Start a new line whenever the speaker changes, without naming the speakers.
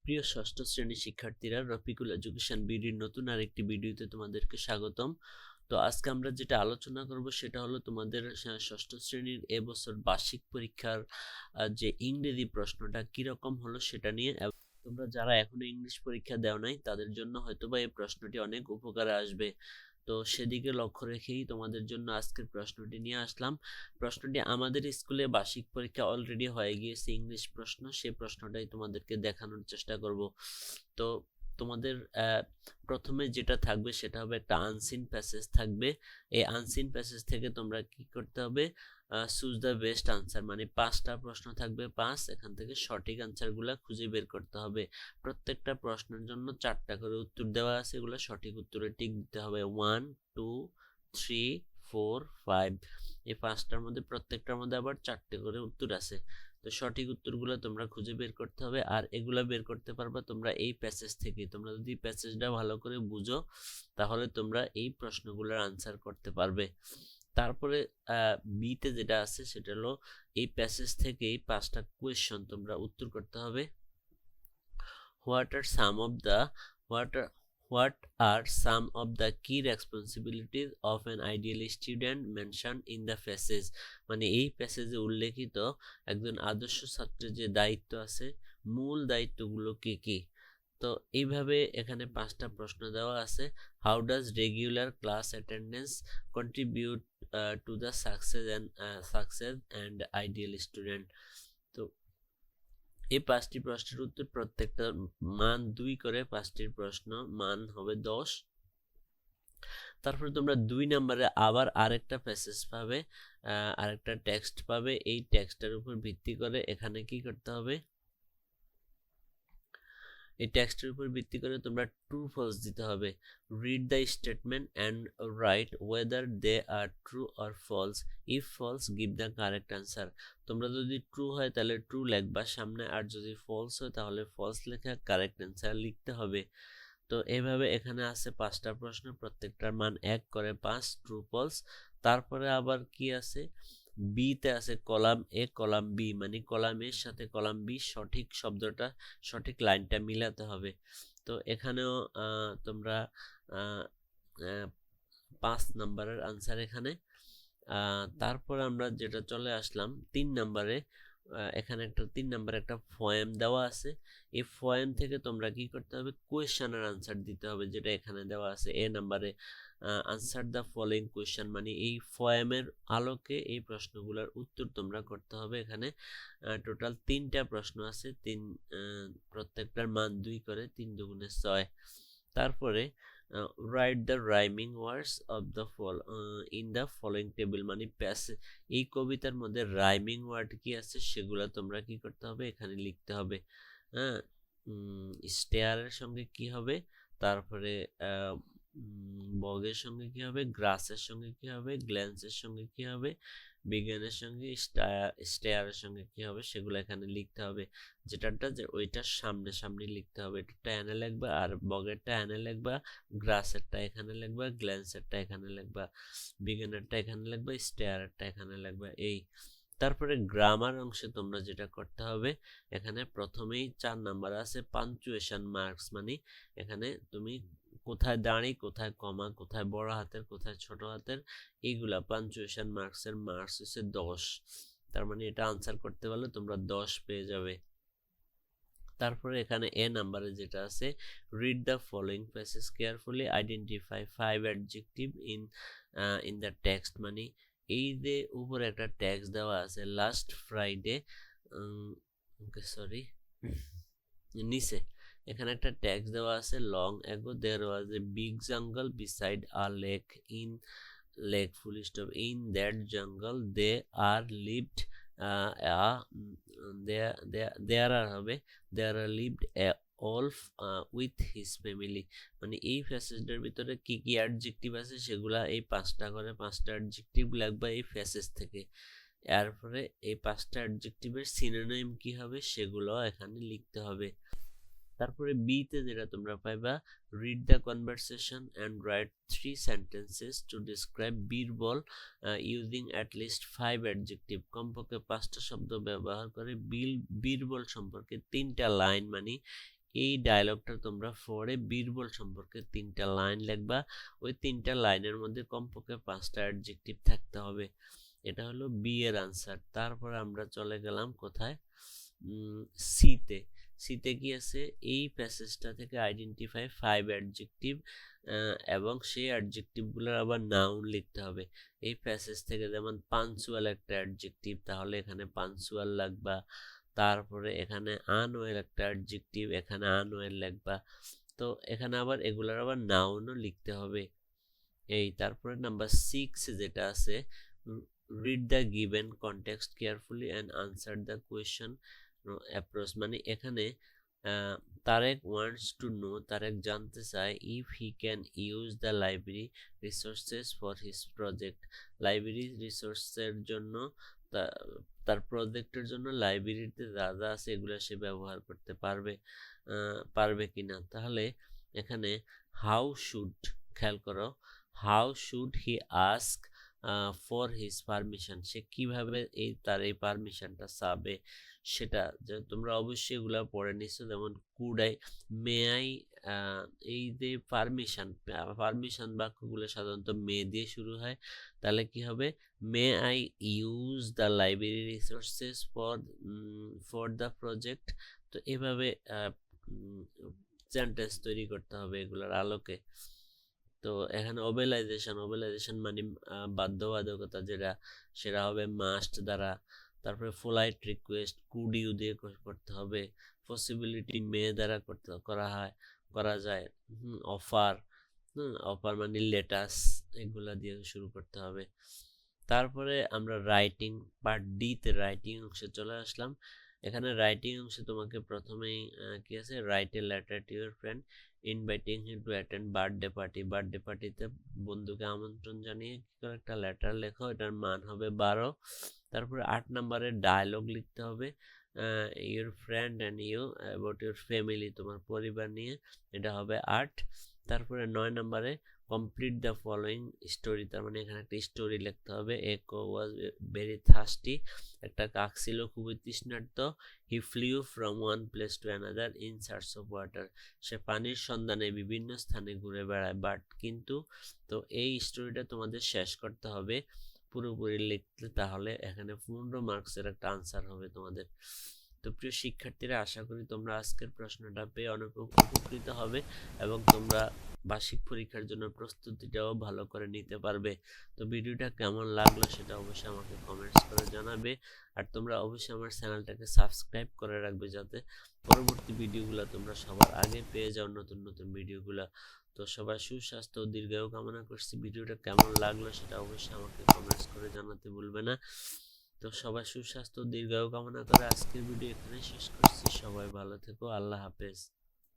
প্রিয় ষষ্ঠ শ্রেণীর শিক্ষার্থীরা, রফিকুল এডুকেশন বিডির নতুন আরেকটি ভিডিওতে তোমাদেরকে স্বাগতম। তো আজকে আমরা যেটা আলোচনা করব সেটা হলো তোমাদের ষষ্ঠ শ্রেণীর এবছর বার্ষিক পরীক্ষার যে ইংরেজি প্রশ্নটা কিরকম হলো সেটা নিয়ে। তোমরা যারা এখনো ইংলিশ পরীক্ষা দেও নাই তাদের জন্য হয়তোবা এই প্রশ্নটি অনেক উপকারে আসবে। তো সেদিকে লক্ষ্য রেখেই তোমাদের জন্য আজকের প্রশ্নটি নিয়ে আসলাম। প্রশ্নটি আমাদের স্কুলে বার্ষিক পরীক্ষা অলরেডি হয়ে গিয়েছে, ইংলিশ প্রশ্ন, সেই প্রশ্নটাই তোমাদেরকে দেখানোর চেষ্টা করব। তো তোমাদের প্রথমে যেটা থাকবে সেটা হবে একটা আনসিন প্যাসেজ থাকবে। এই আনসিন প্যাসেজ থেকে তোমরা কি করতে হবে, চুজ দ্য বেস্ট আনসার, মানে 5টা প্রশ্ন থাকবে, 5, এখান থেকে সঠিক আনসারগুলো খুঁজে বের করতে হবে। প্রত্যেকটা প্রশ্নের জন্য 4টা করে উত্তর দেওয়া আছে, এগুলো সঠিক উত্তরে টিক দিতে হবে। 1, 2, 3, 4, 5, এই 5টার মধ্যে প্রত্যেকটার মধ্যে আবার 4টে করে উত্তর আছে। তো সঠিক উত্তরগুলো তোমরা খুঁজে বের করতে হবে, আর এগুলা বের করতে পারবা তোমরা এই প্যাসেজ থেকে। তোমরা যদি প্যাসেজটা ভালো করে বুঝো তাহলে তোমরা এই প্রশ্নগুলোর আনসার করতে পারবে। তারপরে বিতে যেটা আছে সেটা হলো এই প্যাসেজ থেকেই 5টা কোয়েশ্চন তোমরা উত্তর করতে হবে। What are some of the key responsibilities of an ideal student mentioned in the passage? মানে এই প্যাসেজে উল্লেখিত একজন আদর্শ ছাত্রের যে দায়িত্ব আছে, মূল দায়িত্বগুলো কি কি। তো এইভাবে এখানে 5টা প্রশ্ন দেওয়া আছে। How does regular class attendance contribute to the success and ideal student. তো এই 5টি প্রশ্নের উত্তর প্রত্যেকটা মান 2 করে, 5টির প্রশ্ন মান হবে 10। তারপরে তোমরা 2 নম্বরে আবার আরেকটা প্যাসেজ পাবে, আরেকটা টেক্সট পাবে। এই টেক্সটের উপর ভিত্তি করে এখানে কি করতে হবে, এই টেক্সটের উপর ভিত্তি করে তোমরা ট্রু ফলস দিতে হবে। Read the statement and write whether they are true or false, if false give the correct answer. তোমরা যদি ট্রু হয় তাহলে ট্রু লিখবা সামনে, আর যদি ফলস হয় তাহলে ফলস লেখা কারেক্ট আনসার লিখতে হবে। তো এইভাবে এখানে আছে 5টা প্রশ্ন, প্রত্যেকটার মান 1 করে, 5 ট্রু ফলস। তারপরে আবার কি আছে, বিতে আছে কলাম এ কলাম বি, মানে কলাম এর সাথে কলাম বি সঠিক শব্দটা, সঠিক লাইনটা মিলাতে হবে। তো এখানেও তোমরা 5 নাম্বারের আনসার এখানে। তারপর আমরা যেটা চলে আসলাম 3 নাম্বারে। এখানে একটা 3 নাম্বারে একটা পোয়েম দেওয়া আছে। এই পোয়েম থেকে তোমরা কি করতে হবে, কোয়েশ্চেনের আনসার দিতে হবে, যেটা এখানে দেওয়া আছে এ নাম্বারে। আনসার দ্য ফলোইং কোয়েশ্চেন, মানে এই পোয়েমের আলোকে এই প্রশ্নগুলোর উত্তর তোমরা করতে হবে। এখানে টোটাল 3টা প্রশ্ন আছে, প্রত্যেকটার মান 2 করে, 3 দুগুণে 6। তারপরে write the rhyming words of the in the following table, মানে এই কবিতার মধ্যে রাইমিং ওয়ার্ড কি আছে সেগুলো তোমরা কি করতে হবে, এখানে লিখতে হবে। হ্যাঁ, স্টেয়ারের সঙ্গে কি হবে, তারপরে বগের সঙ্গে কি হবে, গ্রাসের সঙ্গে কি হবে, গ্ল্যান্সের সঙ্গে কি হবে, বিজ্ঞানের সঙ্গে স্টেয়ারের সঙ্গে কি হবে, সেগুলো এখানে লিখতে হবে। যেটাটা যে ওইটার সামনে সামনে লিখতে হবে, এটা এনে লিখবা, আর বগেরটা এনে লিখবা, গ্রাসেরটা এখানে লিখবা, গ্ল্যান্সেরটা এখানে লিখবা, বিজ্ঞানেরটা এখানে লিখবা, স্টেয়ারেরটা এখানে লিখবা। এই তারপরে গ্রামার অংশে তোমরা যেটা করতে হবে, এখানে প্রথমেই 4 নাম্বার আছে পাঞ্চুয়েশন মার্কস, মানে এখানে তুমি কোথায় দাঁড়ি, কোথায় কমা, কোথায় বড় হাতের, কোথায় ছোট হাতের, এইগুলা পাঞ্চুয়েশন মার্কসের মার্কস হচ্ছে 10। তার মানে এটা আনসার করতে পারলে তোমরা 10 পেয়ে যাবে। তারপরে এখানে এ নাম্বারে যেটা আছে, read the following passage carefully, identify 5 adjective in the text, মানে এই যে উপরে একটা টেক্সট দেওয়া আছে লাস্ট ফ্রাইডে, সরি নিচে এখানে একটা টেক্সট দেওয়া আছে, long ago there was a big jungle beside a lake in lake full stop, in that jungle they are lived there are হবে, there are lived a wolf with his family. মানে এই প্যাসেজটার ভিতরে কি কি adjective আছে সেগুলা এই 5টা করে, 5টা অ্যাডজেক্টিভ লাগবে এই প্যাসেজ থেকে। এরপরে এই 5টা অ্যাডজেক্টিভের সিনোনিম কি হবে সেগুলো এখানে লিখতে হবে। তারপরে বিতে যেটা তোমরা পাইবা, read the conversation and right 3 sentences to describe Birbal using at least 5 adjective, কমপক্ষে 5টা শব্দ ব্যবহার করে বীরবল সম্পর্কে 3টা লাইন, মানে এই ডায়লগটা তোমরা পড়ে বীরবল সম্পর্কে 3টা লাইন লিখবা। ওই 3টা লাইনের মধ্যে কমপক্ষে 5টা অ্যাডজেক্টিভ থাকতে হবে। এটা হলো বি এর আনসার। তারপর আমরা চলে গেলাম কোথায়, সিতে। সিতে কি আছে, এই প্যাসেজটা থেকে আইডেন্টিফাই 5 অ্যাডজেক্টিভ এবং সেই অ্যাডজেক্টিভগুলোর আবার নাউন লিখতে হবে। এই প্যাসেজ থেকে যেমন পাঞ্চুয়াল একটা অ্যাডজেক্টিভ, তাহলে এখানে পাঞ্চুয়াল লাগবা। তারপরে এখানে আনওয়েল একটা অ্যাডজেক্টিভ, এখানে আনওয়েল লিখবা। তো এখানে আবার এগুলার আবার নাউনও লিখতে হবে। এই তারপরে নাম্বার 6 যেটা আছে, read the given context carefully and answer the question approach. মানে এখানে Tarek wants to know, Tarek জানতে চায় if he can use the library resources for his project. Library রিসোর্সের জন্য তার প্রজেক্টের জন্য লাইব্রেরিতে যা যা আছে এগুলো সে ব্যবহার করতে পারবে কিনা। তাহলে এখানে হাউ শুড, খেয়াল করো, how should he ask for his permission, সে কিভাবে তার এই পারমিশনটা চাবে সেটা। তোমরা অবশ্যই এগুলো পড়ে নিছো, যেমন কুড আই, মে আই, এই যে পারমিশন বাক্যগুলো সাধারণত মে দিয়ে শুরু হয়। তাহলে কি হবে, may I use the library resources for the project. তো এভাবে সেন্টেন্স তৈরি করতে হবে এগুলোর আলোকে। তো এখানে ওবেলাইজেশন মানে বাধ্যবাধকতা, সেটা হবে মাস্ট দ্বারা। তারপরে পোলাইট রিকোয়েস্ট কুড ইউ দিয়ে করতে হবে। পসিবিলিটি মে দ্বারা করা যায়। অফার মানে লেটাস, এগুলা দিয়ে শুরু করতে হবে। তারপরে আমরা রাইটিং পার্ট ডি তে রাইটিং অংশে চলে আসলাম। এখানে রাইটিং অংশে তোমাকে প্রথমেই কি আছে, write a letter to your friend inviting him to attend birthday party. Birthday পার্টিতে বন্ধুকে আমন্ত্রণ জানিয়ে কি করে একটা লেটার লেখো, এটার মান হবে 12। তারপরে 8 নম্বরে ডায়লগ লিখতে হবে, your friend and you about your family, তোমার পরিবার নিয়ে, এটা হবে 8। তারপরে 9 নম্বরে কমপ্লিট দ্য ফলোয়িং স্টোরি, তার মানে এখানে একটা স্টোরি লিখতে হবে। A cock was very thirsty, একটা কাক ছিল খুবই তৃষ্ণার্ত। He flew from one place to another in search of water, সে পানির সন্ধানে বিভিন্ন স্থানে ঘুরে বেড়ায়, কিন্তু তো এই স্টোরিটা তোমাদের শেষ করতে হবে পুরোপুরি লিখতে, তাহলে এখানে 15 মার্কসের একটা আনসার হবে তোমাদের। তো প্রিয় শিক্ষার্থীরা, আশা করি তোমরা আজকের প্রশ্নটা পেয়ে অনেক উপকৃত হবে এবং তোমরা বার্ষিক পরীক্ষার জন্য প্রস্তুতিটাও ভালো করে নিতে পারবে। তো ভিডিওটা কেমন লাগলো সেটা অবশ্যই আমাকে কমেন্টস করে জানাবে। আর তোমরা অবশ্যই আমার চ্যানেলটাকে সাবস্ক্রাইব করে রাখবে, যাতে পরবর্তী ভিডিওগুলো তোমরা সবার আগে পেয়ে যাও, নতুন নতুন ভিডিওগুলো। তো সবার সুস্বাস্থ্য ও দীর্ঘায়ু কামনা করছি। ভিডিওটা কেমন লাগলো সেটা অবশ্যই আমাকে কমেন্টস করে জানাতে ভুলবে না। তো সবার সুস্বাস্থ্য ও দীর্ঘায়ু কামনা করে আজকের ভিডিও এখানে শেষ করছি। সবাই ভালো থেকো, আল্লাহ হাফেজ।